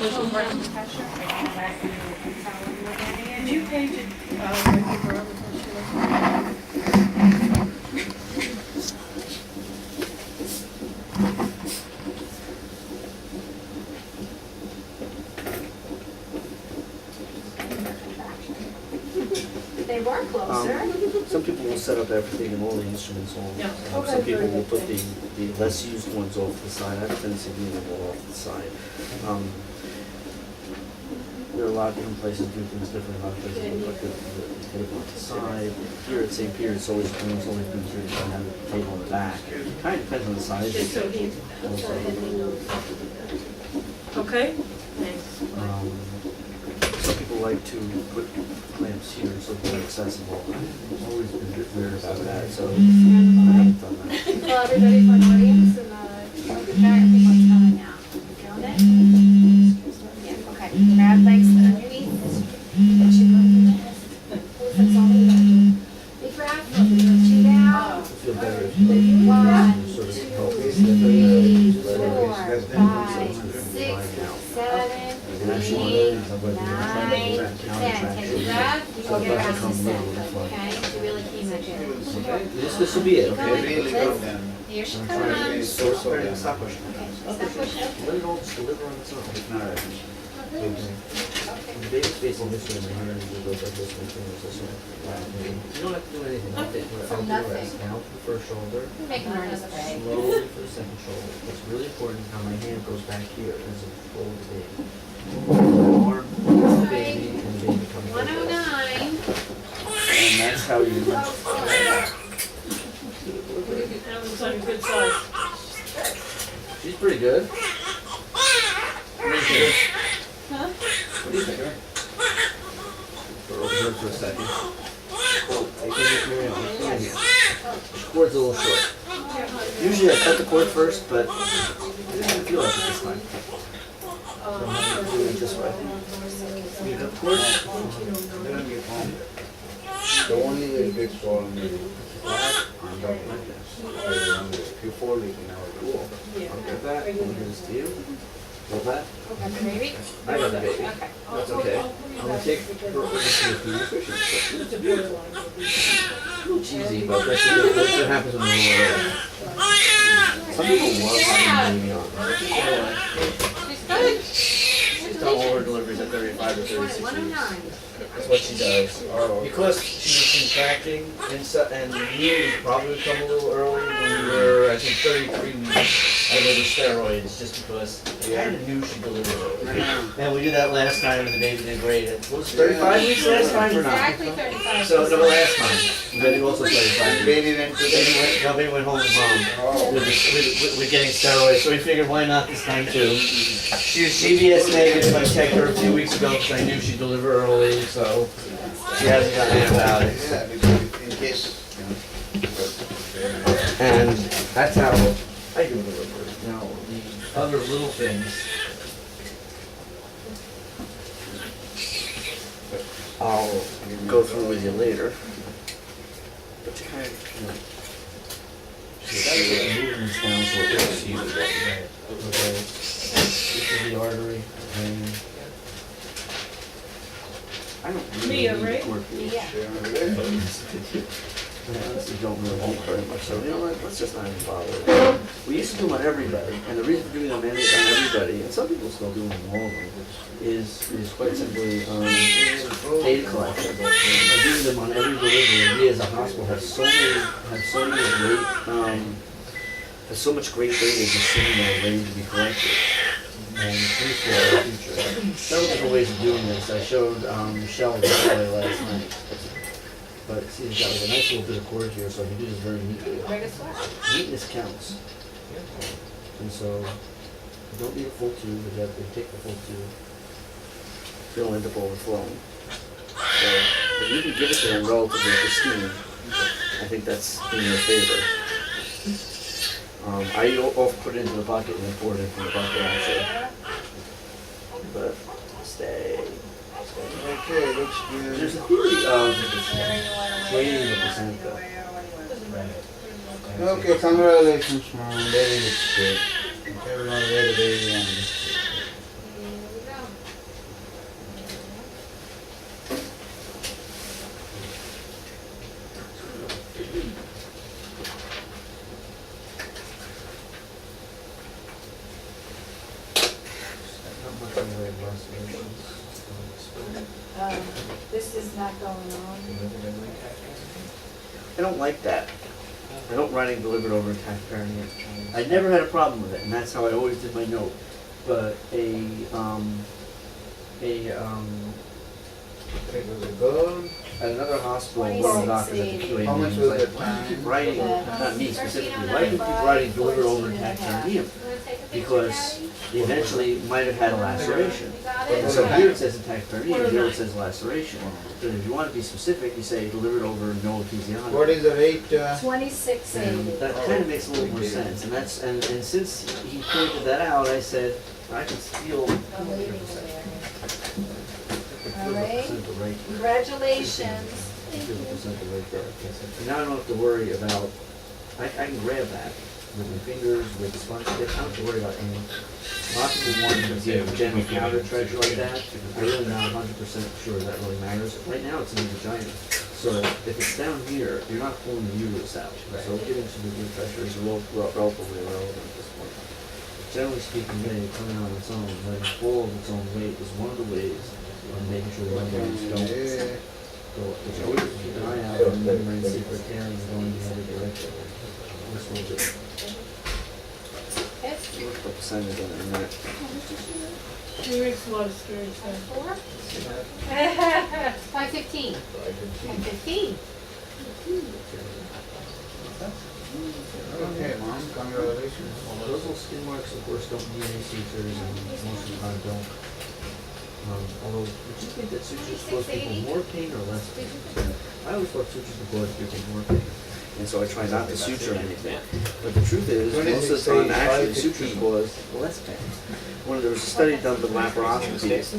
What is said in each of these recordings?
Did you page it, Ricky Barbara? They were closer. Some people will set up everything and all the instruments on. Yeah. Some people will put the less used ones off to the side. I have a tendency to leave them all off to the side. There are a lot of different places do things different. A lot of places will put the table on the side. Here at St. Peter's, it's always been here to have the table on the back. It kind of depends on the size. Just so he- Also. Okay, thanks. Some people like to put clamps here so they're accessible. I've always been a bit weird about that, so I haven't done that. Well, everybody for an audience and the back people are coming now. Feeling it? Yeah, okay. Grab legs underneath. Put your butt in this. That's all we do. Big breath, two down. I feel better if you One, sort of two, help me. 3, 4, 5, 6, 7, And actually, 8, I'm going to 9, 10. Take a breath. You can get around the center, okay? To really keep it good. This will be it, okay? Really go down. Here she It's comes. so sorry, stop pushing. Okay, stop pushing. Let it all just deliver on its own. It's not right. The baby's facing this way, and the hand usually goes like this, and the fingers this way. You don't have to do anything. I'll do the rest. Down to the first shoulder, Make her nervous, okay? slowly for the second shoulder. It's really important how my hand goes back here as I hold the baby. Arm, the baby, and the baby comes like this. 109. And that's how you. That was on a good side. She's pretty good. What do you think? Huh? What do you think? We're over here for a second. Cord's a little short. Usually I cut the cord first, but I didn't feel like it this time. So I'm doing it this way. You cut the cord? Then you home. The only little bit fall on the flat on top like this. If you fall, you can never go. I'll get that. I'll give this to you. Got that? Got the baby? I got the baby. Okay. That's okay. I'm gonna take her over to the It's a borderline. cheesy, but that's what happens when you're away. Some people love having the baby on. She's good. She's done all her deliveries at 35 to 36 weeks. 109. That's what she does. Because she was contracting and you probably come a little early when you were, I think, 33 weeks. I gave her steroids just because I kind of knew she'd deliver early. And we did that last time and the baby did great. It was 35 weeks last time or not? Exactly 35. So, no, last time. The baby also 35. Baby went to the Baby went home with mom with getting steroids, so we figured why not this time too. She was CBS negative. I checked her a few weeks ago because I knew she'd deliver early, so she hasn't got any antibiotics. yeah, because in case, And that's how I do deliver. Now, the other little things, I'll go through with you later. But you kind of, you gotta get the movements down so it looks easy. Okay. This is the artery, and I don't really Mia, need right? cord feels. Yeah. I honestly don't really need very much, so you know what, let's just not even bother. We used to do them on everybody, and the reason for doing them on everybody, and some people still do them on all of them, is quite simply, data collection. By doing them on every delivery, we as a hospital have so much great data just sitting there waiting to be collected. And free for the future. Several different ways of doing this. I showed Michelle that way last night. But see, he's got like a nice little bit of cord here, so I can do this very neatly. Neatness counts. And so, you don't need a full tube, but you have to take the full tube. It'll end up overflowing. So, if you can give it to them relatively pristine, I think that's in your favor. I often put it into the bucket and then pour it in from the bucket actually. But, stay. okay, looks There's good. a theory of waiting the percent though. Okay, congratulations, mom. Baby looks good. Everyone ready, baby, and This is not going on. I don't like that. I don't write it delivered over intact perineum. I never had a problem with it, and that's how I always did my note. But It was a girl. at another hospital, one of the doctors at the QA How much meeting was was like, the why do you keep time? writing, not me specifically, why do you keep writing delivered over intact perineum? Because eventually might have had a laceration. And so here it says intact perineum, here it says laceration. So if you want to be specific, you say delivered over no What episiotomy. is the rate? 2680. And that kind of makes a little more sense, and that's, and since he pointed that out, I said, I can steal. I'm waiting over there. All right. Right. Congratulations. 50% right there. And now I don't have to worry about, I can grab that with my fingers, with the sponge tip, I don't have to worry about any. A lot of people want to do general powder treasure like that. I'm really not 100% sure that really matters. Right now, it's in the vagina. So if it's down here, you're not pulling the uterus out. So getting some of the pressure is relatively irrelevant at this point. Generally speaking, getting it coming out on its own, letting it fall of its own weight is one of the ways of making sure the membranes don't Yeah. go up. Which always keep an eye out on the membrane, see if we're carrying going the other direction. This will do. Yes. We'll put the sign again in a minute. He makes a lot of scary stuff. 5:15. 5:15. Okay, mom, congratulations. Those little skin marks, of course, don't need any sutures, and most of the time don't. Although, would you think that sutures cause people more pain or less pain? I always thought sutures would cause people more pain, and so I try not to suture anything. But the truth is, most of the time, actually, sutures cause less pain. There was a study done with laparoscopies.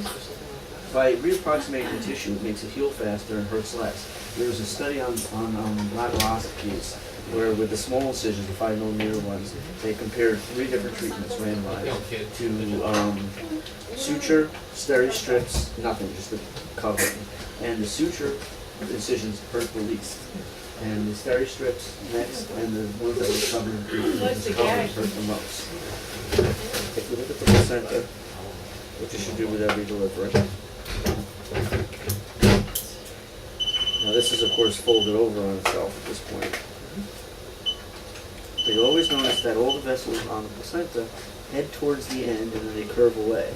By reapproximating the tissue, it makes it heal faster and hurts less. There was a study on laparoscopies where with the small incisions, the 5mm ones, they compared 3 different treatments randomized to suture, steri-strips, nothing, just the covering. And the suture incisions hurt the least. And the steri-strips next, and the ones that were covered hurt the most. If you look at the placenta, which you should do with every delivery. Now this is of course folded over on itself at this point. But you'll always notice that all the vessels on the placenta head towards the end and then they curve away.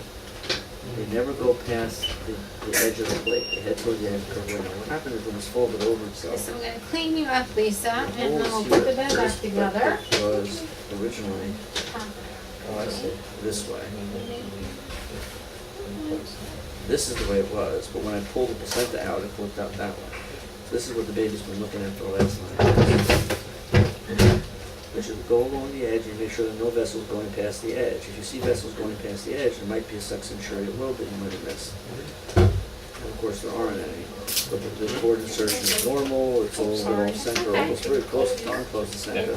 They never go past the edge of the plate. They head towards the end and curve away. Now what happens is when it's folded over itself, So I'm going to clean you up, Lisa, and then we'll always put the here, bed back this together. was originally, oh I see, this way. This is the way it was, but when I pulled the placenta out, it flipped out that way. So this is what the baby's been looking at for the last 9 years. But you go along the edge and make sure that no vessels going past the edge. If you see vessels going past the edge, there might be a suction area a little bit you might have missed. And of course there aren't any. But the cord insertion is normal, it's a little bit off center, almost very close, darn close to center.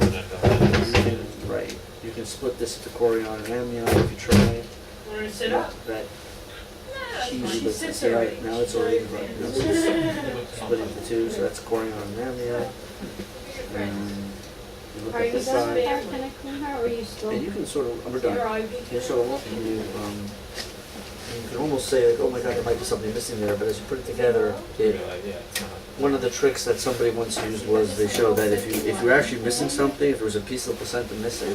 Right. You can split this into chorion and amnion if you try. Want to sit up? That She cheesy, but sits see, right, already. now it's already right. Now it's just split into 2, so that's chorion and amnion. And you look Are at you this done with side. that? Can I clean her, or are you still? And you can sort of, we're Your done. IV. You sort of look and you can almost say like, oh my god, there might be something missing there, but as you put it together, one of the tricks that somebody once used was they showed that if you're actually missing something, if there was a piece of the placenta missing,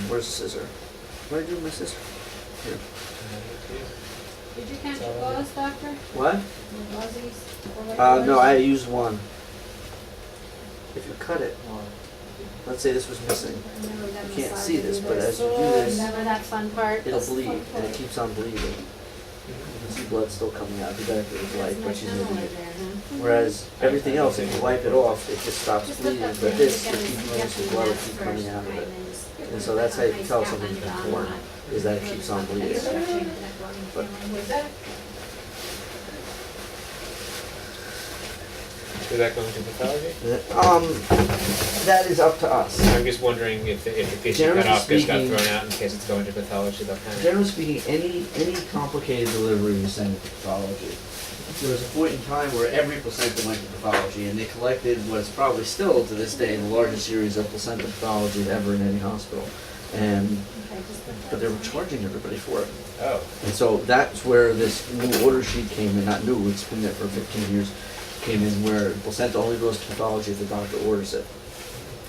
where's the scissor? What did I do with my scissor? Here. Did you count your gauze, doctor? What? Your gauzies? No, I used one. If you cut it, let's say this was missing, you can't see this, but as you do this, Remember that fun part? it'll bleed, and it keeps on bleeding. You can see blood still coming out, it'd be better if it was light, but she's moving it. Whereas everything else, if you wipe it off, it just stops bleeding, but this, it keeps noticing blood will keep coming out of it. And so that's how you can tell something's been torn, is that it keeps on bleeding. But Is that going to pathology? that is up to us. I'm just wondering if the piece you Generally cut off just got speaking- thrown out in case it's going to pathology, they'll kind of. Generally speaking, any complicated delivery we send to pathology. There was a point in time where every placenta went to pathology, and they collected what is probably still to this day the largest series of placenta pathology ever in any hospital. And but they were charging everybody for it. Oh. And so that's where this new order sheet came in, not new, it's been there for 15 years, came in where placenta only goes to pathology if the doctor orders it.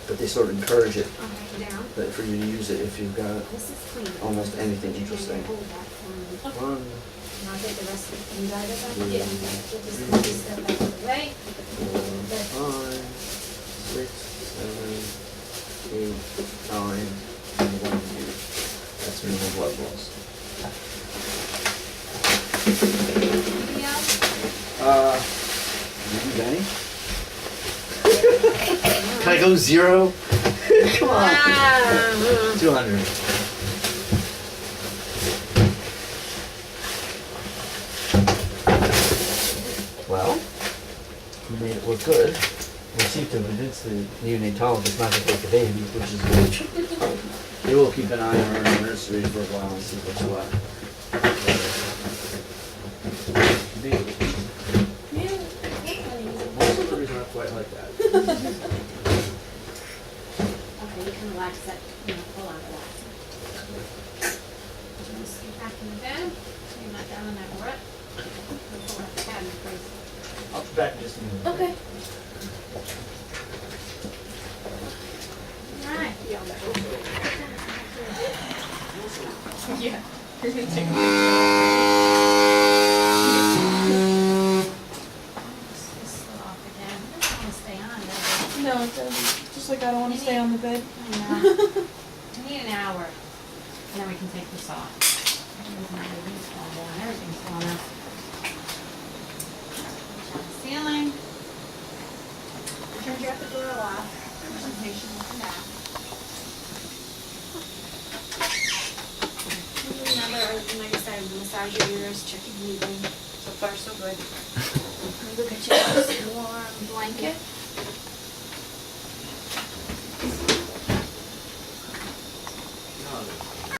But they sort of encourage it, Okay, down. that for you to use it if you've got This is clean. almost anything You can interesting. hold that for me. One, And I'll get the rest of it. Can you guys have that? Yeah. We'll just move this stuff out of the way. 4, 5, 6, 7, 8, 9, and 1 here. That's normal blood loss. Anything else? Maybe Benny? Can I go 0? Come on. 200. Well, we made it look good. We seem to convince the neonatologist not to take the babies, which is good. They will keep an eye on her in the nursery for a while and see what's what. Most of the reason not quite like that. Okay, you can relax that, pull on relax. Just get back in the bed. You're not down on that rut. Pull out the cabinet, please. I'll be back in just a minute. Okay. Alright. Yeah. This is off again. I don't want to stay on, does it? No, it doesn't. Just like I don't want to stay on the bed. I know. We need an hour, and then we can take this off. Everything's falling down, everything's falling out. Shut the ceiling. Turn your epidural off. Presentation will come back. Remember, like I said, massage your ears, check your breathing. So far, so good. Let me go get you nice and warm.